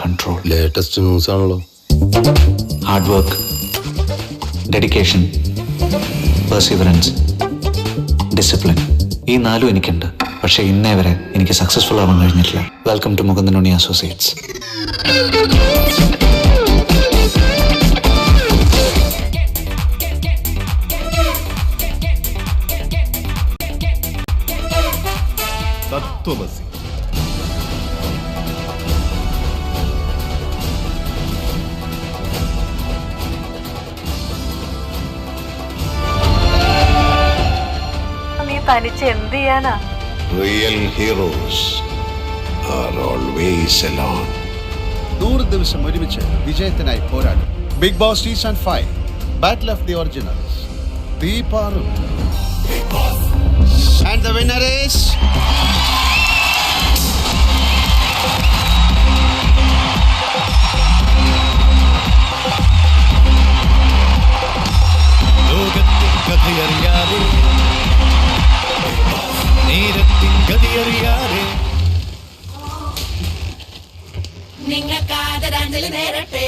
control. Latest news ആണല്ലോ. Hard work, dedication, perseverance, discipline. ഈ നാലും എനിക്കുണ്ട്. പക്ഷേ ഇന്നേ വരെ എനിക്ക് സക്സസ്ഫുൾ ആവാൻ കഴിഞ്ഞിട്ടില്ല. Welcome to Mukundan Unni Associates. തത്വമസി. നീ തനിച്ച് എന്ത് ചെയ്യാനാ? Real heroes are always alone. 100 ദിവസം ഒരുമിച്ച് വിജയത്തിനായി പോരാടും. Bigg Boss season 5 battle of the originals. തീപാറും. And the winner is ലോകത്തിൻ കഥയറിയാതെ, നേരത്തിൻ ഗതിയറിയാതെ, നിങ്ങൾക്കാദരാഞ്ജലി നേരട്ടെ.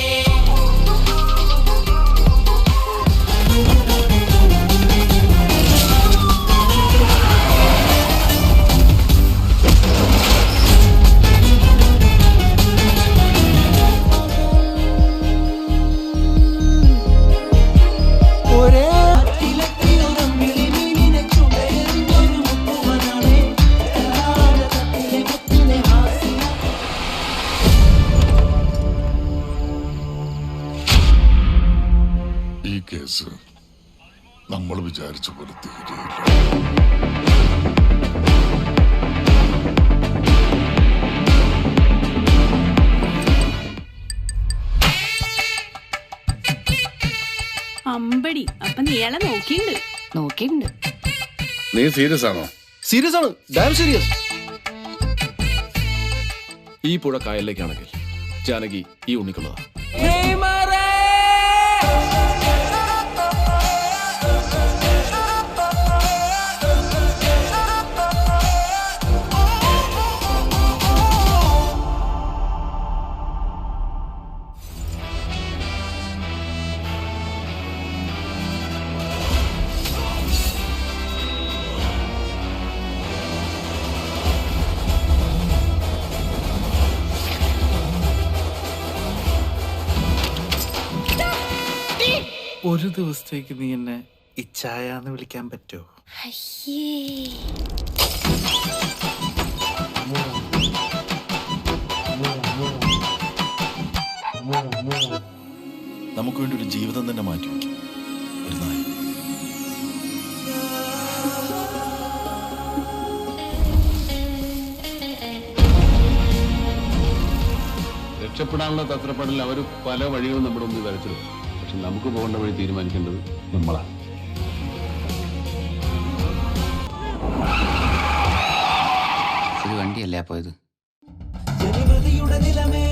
ഈ കേസ് നമ്മൾ വിചാരിച്ച പോലെ തീരെയില്ല. അമ്പടി, അപ്പൊ നീയാളെ നോക്കിണ്ട്. നീ സീരിയസ് ആണോ? സീരിയസ് ആണ്, ഡാം സീരിയസ്. ഈ പുഴ കായലിലേക്കാണെങ്കിൽ ജാനകി ഈ ഉണ്ണിക്കുള്ളതാ. ഒരു ദിവസത്തേക്ക് നീ എന്നെ ഇച്ചായാന്ന് വിളിക്കാൻ പറ്റുമോ? നമുക്ക് വേണ്ടി ഒരു ജീവിതം തന്നെ മാറ്റി വയ്ക്കും ഒരു നായ. രക്ഷപ്പെടാനുള്ള തത്രപ്പാടിൽ അവർ പല വഴികളും നമ്മുടെ മുമ്പിൽ വരച്ചിടും. പക്ഷെ നമുക്ക് പോകേണ്ട വഴി തീരുമാനിക്കേണ്ടത് നമ്മളാണ്. ഒരു വണ്ടിയല്ല പോയത്. നിലമേ